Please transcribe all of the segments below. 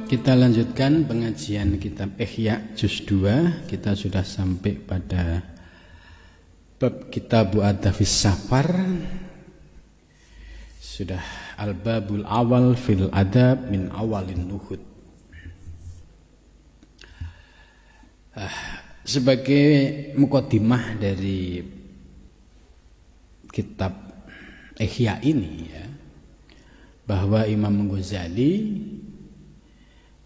Kita lanjutkan pengajian kitab Ihya juz 2. Kita sudah sampai pada bab Kitabu Adafis Safar. Sudah al-babul awal fil adab min awalin nuhud. Sebagai mukadimah dari kitab Ihya ini ya, bahwa Imam Ghazali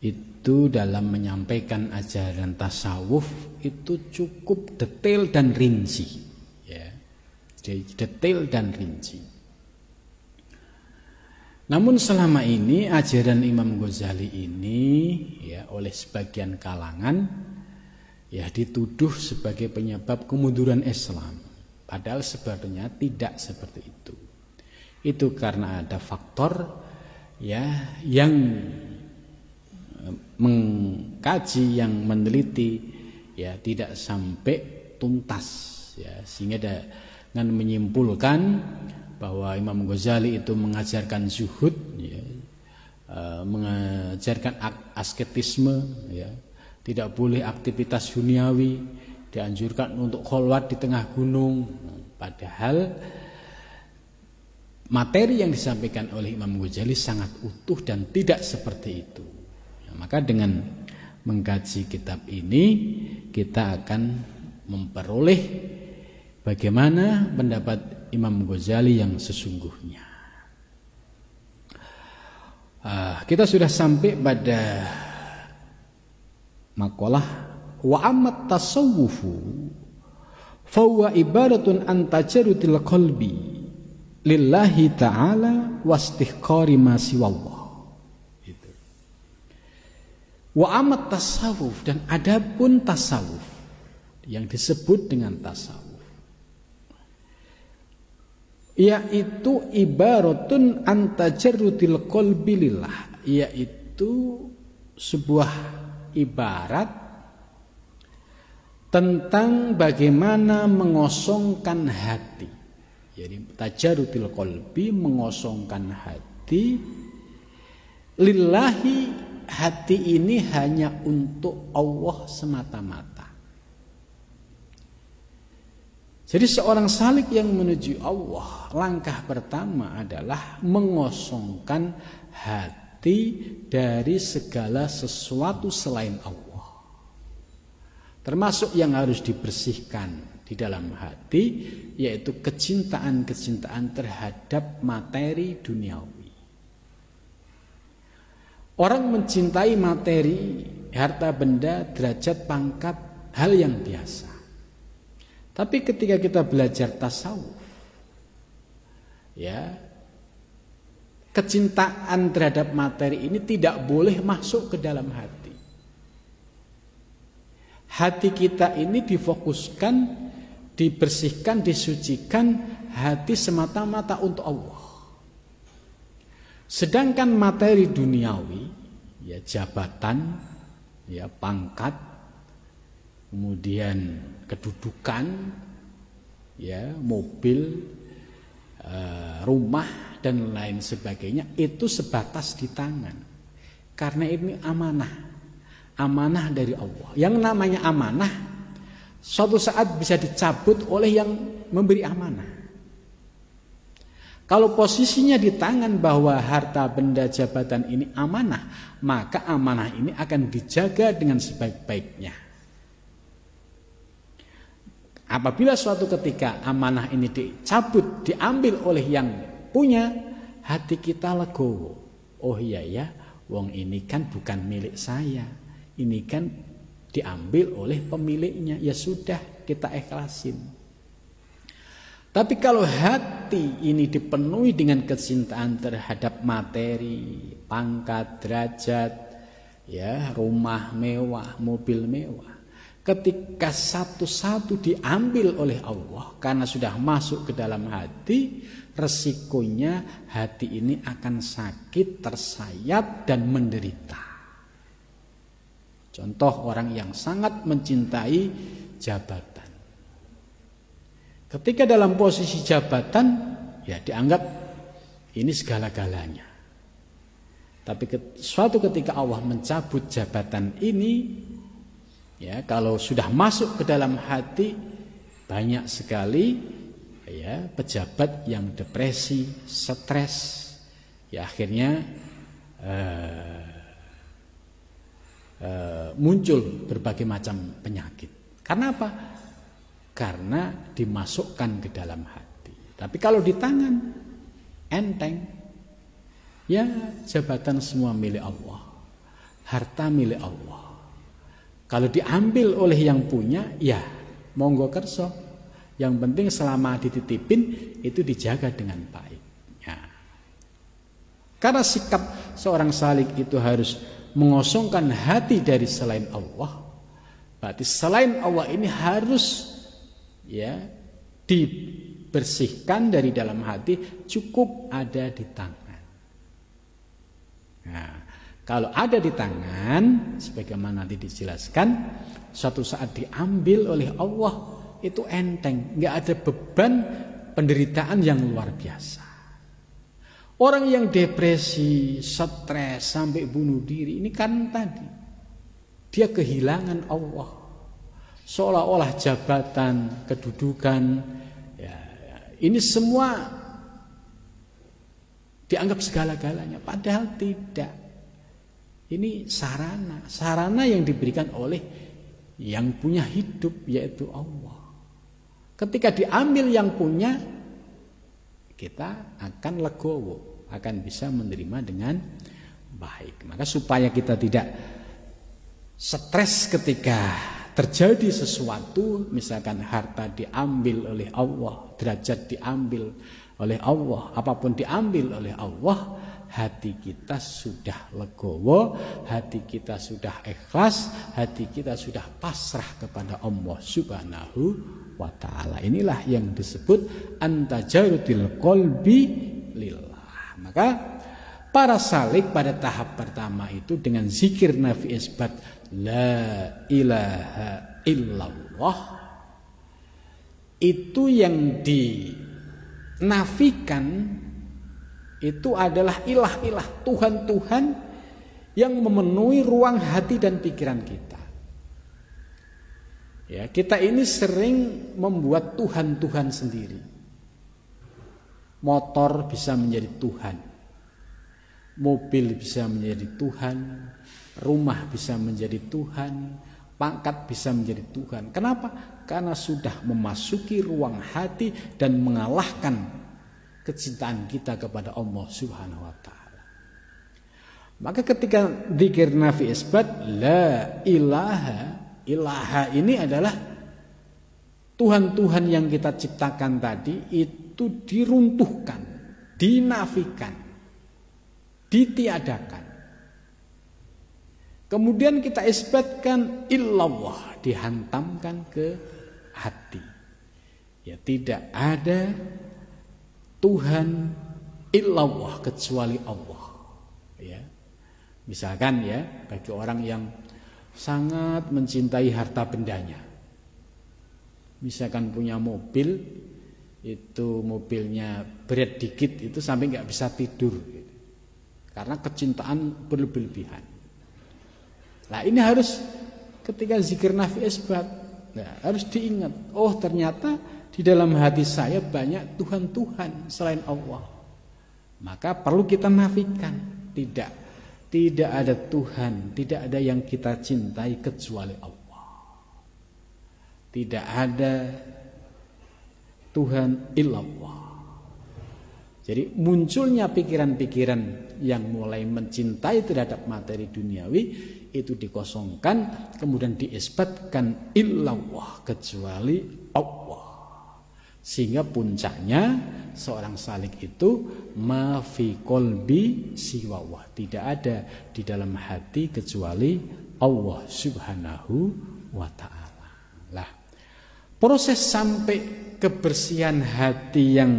itu dalam menyampaikan ajaran tasawuf itu cukup detail dan rinci ya. Detail dan rinci. Namun selama ini ajaran Imam Ghazali ini ya oleh sebagian kalangan ya dituduh sebagai penyebab kemunduran Islam. Padahal sebenarnya tidak seperti itu. Itu karena ada faktor ya yang mengkaji, yang meneliti ya tidak sampai tuntas ya, sehingga dengan menyimpulkan bahwa Imam Ghazali itu mengajarkan zuhud ya, mengajarkan asketisme ya, tidak boleh aktivitas duniawi, dianjurkan untuk kholwat di tengah gunung. Padahal materi yang disampaikan oleh Imam Ghazali sangat utuh dan tidak seperti itu. Maka dengan mengkaji kitab ini kita akan memperoleh bagaimana pendapat Imam Ghazali yang sesungguhnya. Kita sudah sampai pada makalah wa ammat tasawwufu fa huwa ibaratun an tajarrudil qalbi lillahi ta'ala wastihqari ma siwallah. Wa amat tasawuf, dan adapun tasawuf yang disebut dengan tasawuf yaitu ibaratun an tajarrudil qalbi lillah, yaitu sebuah ibarat tentang bagaimana mengosongkan hati. Jadi tajarrudil qalbi, mengosongkan hati lillahi, hati ini hanya untuk Allah semata-mata. Jadi seorang salik yang menuju Allah, langkah pertama adalah mengosongkan hati dari segala sesuatu selain Allah. Termasuk yang harus dibersihkan di dalam hati, yaitu kecintaan-kecintaan terhadap materi duniawi. Orang mencintai materi, harta benda, derajat, pangkat, hal yang biasa. Tapi ketika kita belajar tasawuf, ya, kecintaan terhadap materi ini tidak boleh masuk ke dalam hati. Hati kita ini difokuskan, dibersihkan, disucikan, hati semata-mata untuk Allah. Sedangkan materi duniawi, ya jabatan, ya pangkat, kemudian kedudukan, ya mobil, rumah dan lain sebagainya, itu sebatas di tangan. Karena ini amanah, amanah dari Allah. Yang namanya amanah, suatu saat bisa dicabut oleh yang memberi amanah. Kalau posisinya di tangan bahwa harta benda jabatan ini amanah, maka amanah ini akan dijaga dengan sebaik-baiknya. Apabila suatu ketika amanah ini dicabut, diambil oleh yang punya, hati kita legowo. Oh iya ya, wong ini kan bukan milik saya. Ini kan diambil oleh pemiliknya. Ya sudah, kita ikhlasin. Tapi kalau hati ini dipenuhi dengan kecintaan terhadap materi, pangkat, derajat, ya, rumah mewah, mobil mewah, ketika satu-satu diambil oleh Allah karena sudah masuk ke dalam hati, resikonya hati ini akan sakit, tersayat dan menderita. Contoh orang yang sangat mencintai jabatan. Ketika dalam posisi jabatan, ya dianggap ini segala-galanya. Tapi suatu ketika Allah mencabut jabatan ini, ya, kalau sudah masuk ke dalam hati, banyak sekali ya pejabat yang depresi, stres, ya akhirnya muncul berbagai macam penyakit. Karena apa? Karena dimasukkan ke dalam hati. Tapi kalau di tangan enteng, ya jabatan semua milik Allah, harta milik Allah. Kalau diambil oleh yang punya, ya monggo kerso. Yang penting selama dititipin itu dijaga dengan baik. Ya. Karena sikap seorang salik itu harus mengosongkan hati dari selain Allah. Berarti selain Allah ini harus ya dibersihkan dari dalam hati, cukup ada di tangan. Nah, kalau ada di tangan, sebagaimana nanti dijelaskan, suatu saat diambil oleh Allah itu enteng, nggak ada beban penderitaan yang luar biasa. Orang yang depresi, stres sampai bunuh diri ini kan tadi dia kehilangan Allah, seolah-olah jabatan, kedudukan, ya, ini semua dianggap segala-galanya, padahal tidak. Ini sarana yang diberikan oleh yang punya hidup, yaitu Allah. Ketika diambil yang punya, kita akan legowo, akan bisa menerima dengan baik. Maka supaya kita tidak stres ketika terjadi sesuatu, misalkan harta diambil oleh Allah, derajat diambil oleh Allah, apapun diambil oleh Allah, hati kita sudah legowo, hati kita sudah ikhlas, hati kita sudah pasrah kepada Allah Subhanahu wa ta'ala. Inilah yang disebut antajarudil qalbi lillah. Maka para salik pada tahap pertama itu dengan zikir nafi isbat la ilaha illallah, itu yang dinafikan itu adalah ilah-ilah, Tuhan-Tuhan yang memenuhi ruang hati dan pikiran kita. Ya, kita ini sering membuat Tuhan-Tuhan sendiri. Motor bisa menjadi Tuhan, mobil bisa menjadi Tuhan, rumah bisa menjadi Tuhan, pangkat bisa menjadi Tuhan. Kenapa? Karena sudah memasuki ruang hati dan mengalahkan kecintaan kita kepada Allah Subhanahu wa ta'ala. Maka ketika zikir nafi isbat la ilaha ini adalah Tuhan-Tuhan yang kita ciptakan tadi itu diruntuhkan, dinafikan, ditiadakan. Kemudian kita isbatkan illallah, dihantamkan ke hati. Ya, tidak ada Tuhan illallah kecuali Allah. Ya. Misalkan ya, bagi orang yang sangat mencintai harta bendanya, misalkan punya mobil, itu mobilnya berat dikit itu sampai nggak bisa tidur, gitu. Karena kecintaan berlebihan. Nah ini harus ketika zikir nafi isbat, nah, harus diingat, oh ternyata di dalam hati saya banyak Tuhan-Tuhan selain Allah. Maka perlu kita nafikan, tidak ada Tuhan, tidak ada yang kita cintai kecuali Allah. Tidak ada Tuhan illallah. Jadi munculnya pikiran-pikiran yang mulai mencintai terhadap materi duniawi itu dikosongkan, kemudian diisbatkan illallah kecuali Allah. Sehingga puncaknya seorang salik itu ma fi qalbi siwallah, tidak ada di dalam hati kecuali Allah Subhanahu wa ta'ala. Lah, proses sampai kebersihan hati yang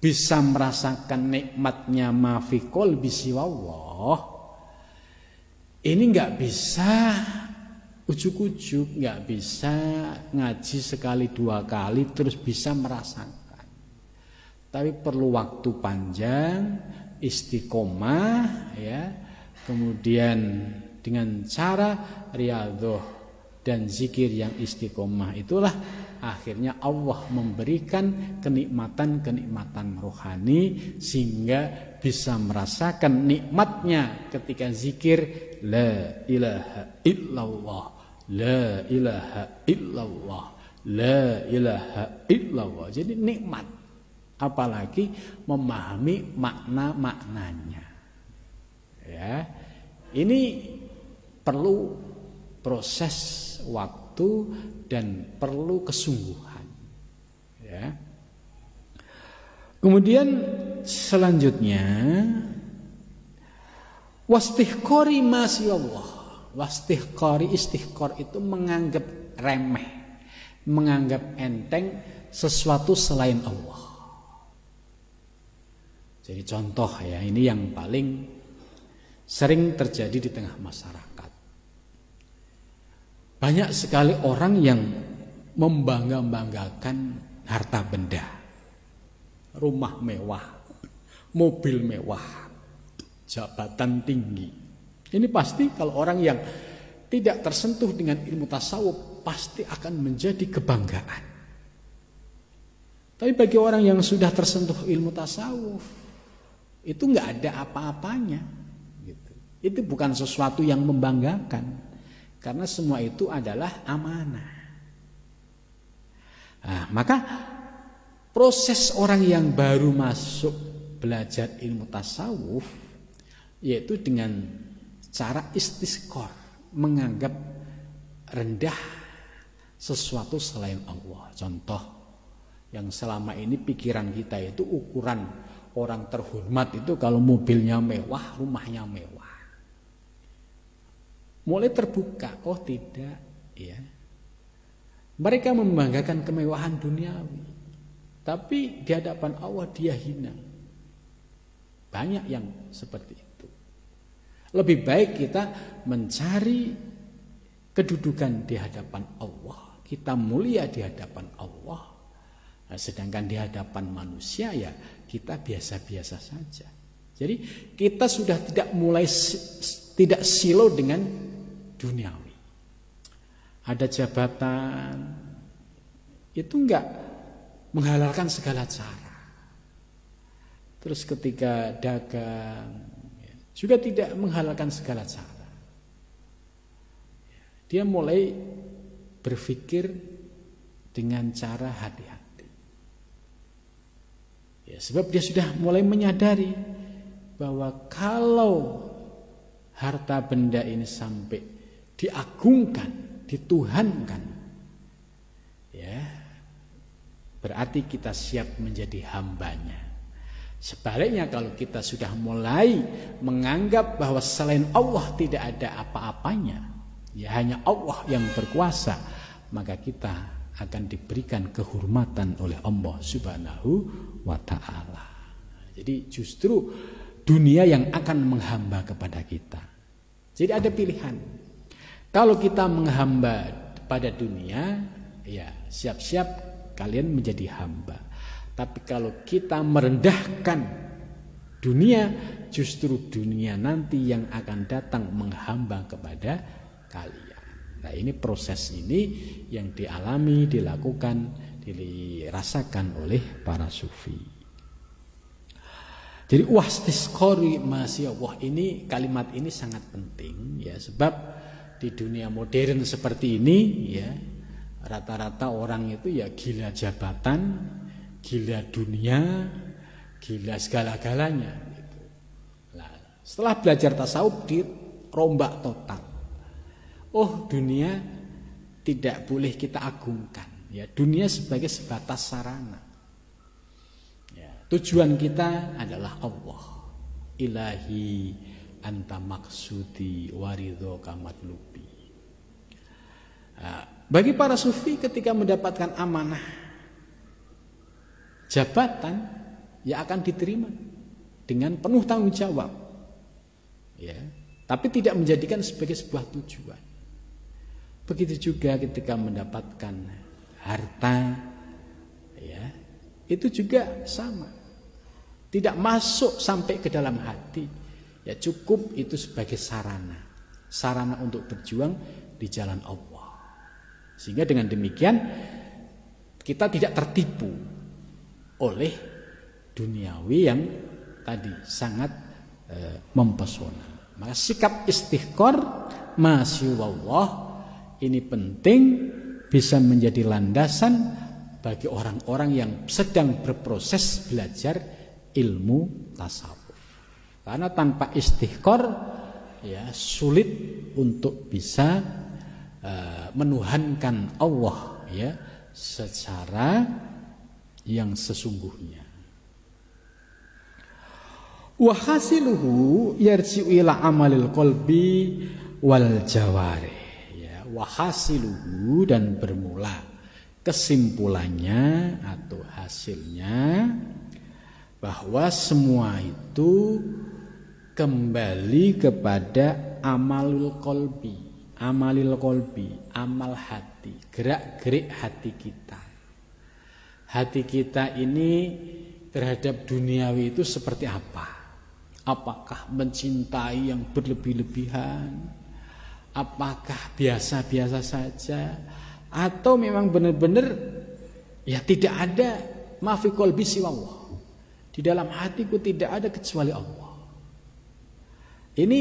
bisa merasakan nikmatnya ma fi qalbi siwallah, ini nggak bisa ujuk-ujuk, nggak bisa ngaji sekali dua kali terus bisa merasakan. Tapi perlu waktu panjang, istiqomah, ya, kemudian dengan cara riyadhah dan zikir yang istiqomah, itulah akhirnya Allah memberikan kenikmatan-kenikmatan rohani sehingga bisa merasakan nikmatnya ketika zikir la ilaha illallah, la ilaha illallah, la ilaha illallah. Jadi nikmat, apalagi memahami makna-maknanya. Ya, ini perlu proses waktu dan perlu kesungguhan. Ya. Kemudian selanjutnya wastihqari masya Allah. Wastihqari, istihqar itu menganggap remeh, menganggap enteng sesuatu selain Allah. Jadi contoh ya, ini yang paling sering terjadi di tengah masyarakat. Banyak sekali orang yang membangga-banggakan harta benda, rumah mewah, mobil mewah, jabatan tinggi. Ini pasti kalau orang yang tidak tersentuh dengan ilmu tasawuf pasti akan menjadi kebanggaan. Tapi bagi orang yang sudah tersentuh ilmu tasawuf, itu nggak ada apa-apanya. Gitu. Itu bukan sesuatu yang membanggakan. Karena semua itu adalah amanah. Nah, maka proses orang yang baru masuk belajar ilmu tasawuf yaitu dengan cara istisqor, menganggap rendah sesuatu selain Allah. Contoh yang selama ini pikiran kita itu ukuran orang terhormat itu kalau mobilnya mewah, rumahnya mewah. Mulai terbuka, oh tidak, ya. Mereka membanggakan kemewahan duniawi, tapi di hadapan Allah dia hina. Banyak yang seperti itu. Lebih baik kita mencari kedudukan di hadapan Allah, kita mulia di hadapan Allah. Nah, sedangkan di hadapan manusia ya kita biasa-biasa saja. Jadi kita sudah tidak silau dengan duniawi. Ada jabatan, itu enggak menghalalkan segala cara. Terus ketika dagang, juga tidak menghalalkan segala cara. Dia mulai berpikir dengan cara hati-hati. Ya, sebab dia sudah mulai menyadari bahwa kalau harta benda ini sampai diagungkan, dituhankan, ya, berarti kita siap menjadi hambanya. Sebaliknya kalau kita sudah mulai menganggap bahwa selain Allah tidak ada apa-apanya, ya hanya Allah yang berkuasa, maka kita akan diberikan kehormatan oleh Allah Subhanahu wa ta'ala. Jadi justru dunia yang akan menghamba kepada kita. Jadi ada pilihan. Kalau kita menghamba pada dunia, ya siap-siap kalian menjadi hamba. Tapi kalau kita merendahkan dunia, justru dunia nanti yang akan datang menghamba kepada kalian. Nah, ini proses ini yang dialami, dilakukan, dirasakan oleh para sufi. Jadi wastisqori masya Allah, ini kalimat ini sangat penting ya, sebab di dunia modern seperti ini ya, rata-rata orang itu ya gila jabatan, gila dunia, gila segala-galanya gitu. Nah, setelah belajar tasawuf dirombak total. Oh, dunia tidak boleh kita agungkan ya, dunia sebagai sebatas sarana. Ya, tujuan kita adalah Allah. Ilahi anta maksudi waridho kamatlubi. Nah, bagi para sufi ketika mendapatkan amanah jabatan, ya akan diterima dengan penuh tanggung jawab, ya, tapi tidak menjadikan sebagai sebuah tujuan. Begitu juga ketika mendapatkan harta, ya, itu juga sama. tidak masuk sampai ke dalam hati, ya cukup itu sebagai sarana untuk berjuang di jalan Allah. Sehingga dengan demikian kita tidak tertipu oleh duniawi yang tadi sangat mempesona. Maka sikap istighqar masyaallah ini penting, bisa menjadi landasan bagi orang-orang yang sedang berproses belajar ilmu tasawuf. Karena tanpa istighqar ya sulit untuk bisa menuhankan Allah ya secara yang sesungguhnya. Wa hasiluhu yarji'u ila amalil qalbi wal jawarih. Ya, wa hasiluhu, dan bermula kesimpulannya atau hasilnya bahwa semua itu kembali kepada amalul qalbi, amal hati, gerak-gerik hati kita. Hati kita ini terhadap duniawi itu seperti apa? Apakah mencintai yang berlebih-lebihan? Apakah biasa-biasa saja? Atau memang benar-benar ya tidak ada ma fi qalbi siwallah. Di dalam hatiku tidak ada kecuali Allah. Ini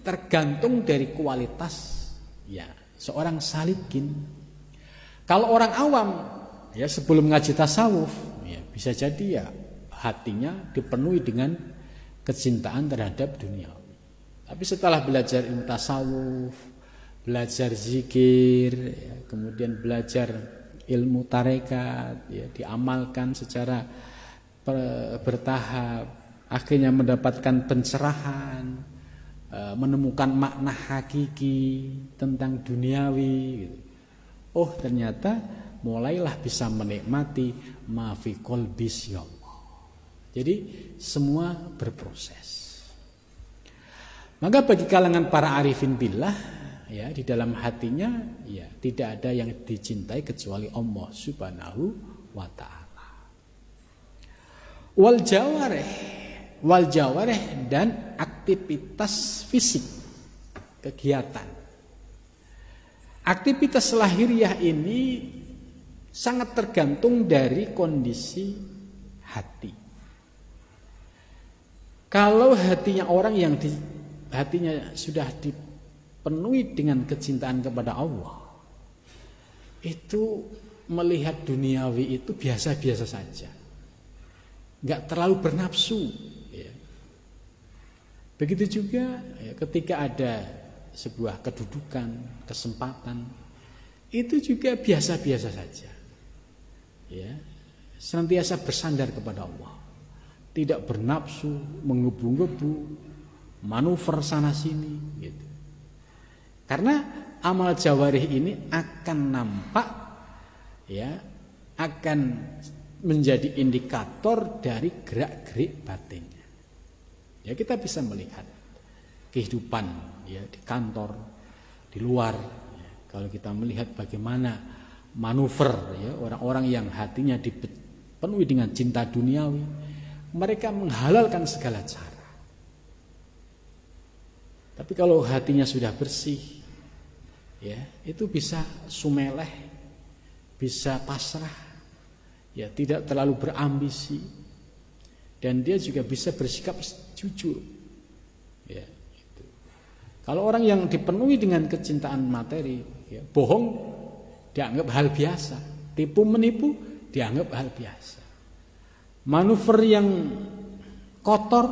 tergantung dari kualitas ya seorang salikin. Kalau orang awam ya sebelum ngaji tasawuf ya bisa jadi ya hatinya dipenuhi dengan kecintaan terhadap dunia. Tapi setelah belajar ilmu tasawuf, belajar zikir, ya, kemudian belajar ilmu tarekat, ya, diamalkan secara bertahap, akhirnya mendapatkan pencerahan, menemukan makna hakiki tentang duniawi. Gitu. Oh ternyata mulailah bisa menikmati ma fi qalbi Allah. Jadi semua berproses. Maka bagi kalangan para arifin billah ya di dalam hatinya ya tidak ada yang dicintai kecuali Allah Subhanahu wa taala. Wal jawarih dan aktivitas fisik, kegiatan. Aktivitas lahiriah ini sangat tergantung dari kondisi hati. Kalau hatinya orang yang hatinya sudah dipenuhi dengan kecintaan kepada Allah, itu melihat duniawi itu biasa-biasa saja, nggak terlalu bernafsu. Ya. Begitu juga ya, ketika ada sebuah kedudukan, kesempatan, itu juga biasa-biasa saja. Ya, senantiasa bersandar kepada Allah. Tidak bernafsu, menggebu-gebu, manuver sana sini gitu. Karena amal jawarih ini akan nampak ya, akan menjadi indikator dari gerak-gerik batinnya. Ya kita bisa melihat kehidupan ya di kantor, di luar. Ya, kalau kita melihat bagaimana manuver ya orang-orang yang hatinya dipenuhi dengan cinta duniawi, mereka menghalalkan segala cara. Tapi kalau hatinya sudah bersih, ya itu bisa sumeleh, bisa pasrah, ya tidak terlalu berambisi, dan dia juga bisa bersikap jujur. Ya, itu. Kalau orang yang dipenuhi dengan kecintaan materi, ya, bohong dianggap hal biasa, tipu menipu dianggap hal biasa. Manuver yang kotor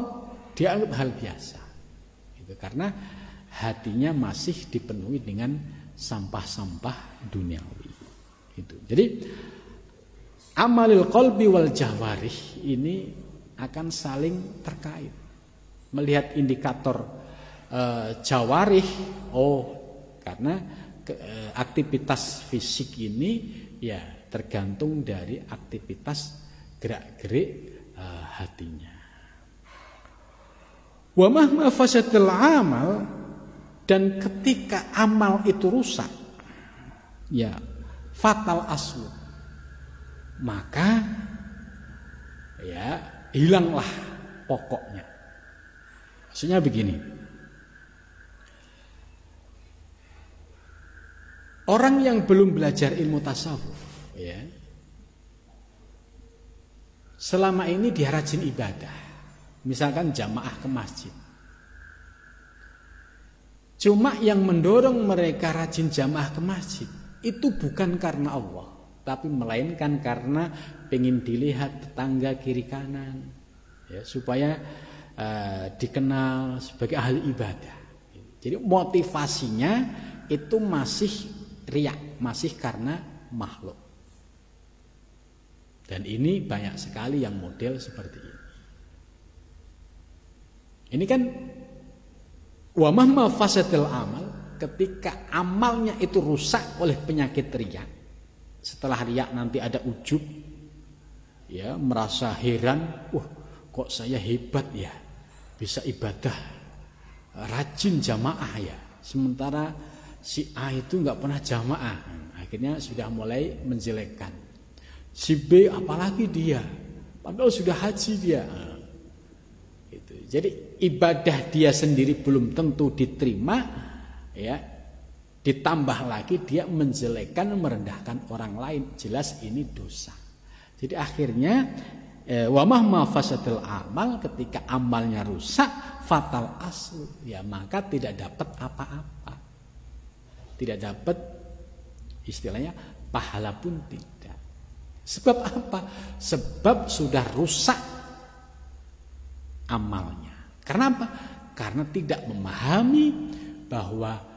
dianggap hal biasa. Itu karena hatinya masih dipenuhi dengan sampah-sampah duniawi. Itu. Jadi amalil qalbi wal jawarih ini akan saling terkait. Melihat indikator jawarih, karena aktivitas fisik ini ya tergantung dari aktivitas gerak-gerik hatinya. Wa mahma fasadil amal, dan ketika amal itu rusak ya fatal aslu, maka ya hilanglah pokoknya. Maksudnya begini. Orang yang belum belajar ilmu tasawuf, ya, selama ini dia rajin ibadah. Misalkan jamaah ke masjid. Cuma yang mendorong mereka rajin jamaah ke masjid itu bukan karena Allah, tapi melainkan karena pengen dilihat tetangga kiri kanan, ya, supaya dikenal sebagai ahli ibadah. Jadi motivasinya itu masih riya, masih karena makhluk. Dan ini banyak sekali yang model seperti ini. Ini kan wa mahma fasadil amal, ketika amalnya itu rusak oleh penyakit riya. Setelah riya nanti ada ujub, ya, merasa heran, wah, kok saya hebat ya, bisa ibadah rajin jamaah ya, sementara si A itu nggak pernah jamaah. Akhirnya sudah mulai menjelekkan. Si B apalagi dia, padahal sudah haji dia. Gitu. Jadi ibadah dia sendiri belum tentu diterima, ya. Ditambah lagi dia menjelekkan, merendahkan orang lain. Jelas ini dosa. Jadi akhirnya wa mahma fasadil amal, ketika amalnya rusak, fatal aslu, ya, maka tidak dapat apa-apa. Tidak dapat istilahnya pahala pun tidak. Sebab apa? Sebab sudah rusak amalnya. Karena apa? Karena tidak memahami bahwa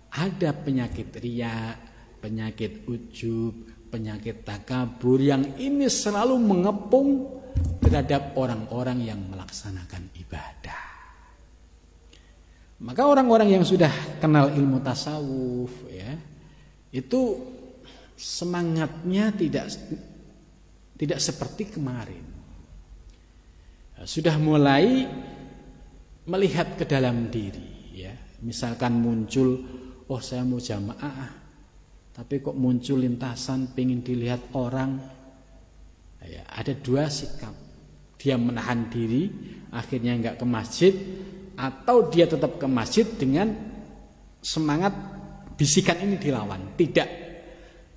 ada penyakit riya, penyakit ujub, penyakit takabur yang ini selalu mengepung terhadap orang-orang yang melaksanakan ibadah. Maka orang-orang yang sudah kenal ilmu tasawuf, ya, itu semangatnya tidak seperti kemarin. Sudah mulai melihat ke dalam diri, ya. Misalkan muncul, oh saya mau jamaah, tapi kok muncul lintasan pengen dilihat orang, ya, ada dua sikap. Dia menahan diri, akhirnya enggak ke masjid, atau dia tetap ke masjid dengan semangat bisikan ini dilawan. Tidak,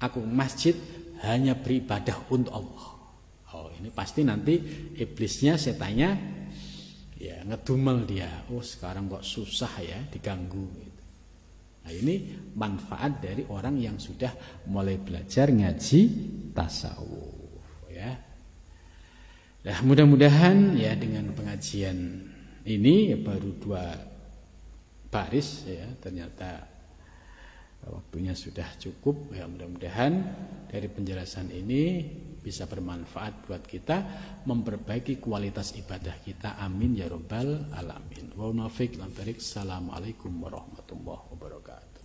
aku masjid hanya beribadah untuk Allah. Oh, ini pasti nanti iblisnya, setannya, ya, ngedumel dia. Oh, sekarang kok susah ya, diganggu. Nah, ini manfaat dari orang yang sudah mulai belajar ngaji tasawuf, ya. Nah, mudah-mudahan ya dengan pengajian ini ya, baru 2 baris, ya, ternyata waktunya sudah cukup, ya. Mudah-mudahan dari penjelasan ini bisa bermanfaat buat kita, memperbaiki kualitas ibadah kita. Amin ya rabbal alamin. Wa nafiq lan tarik. Assalamualaikum warahmatullahi wabarakatuh.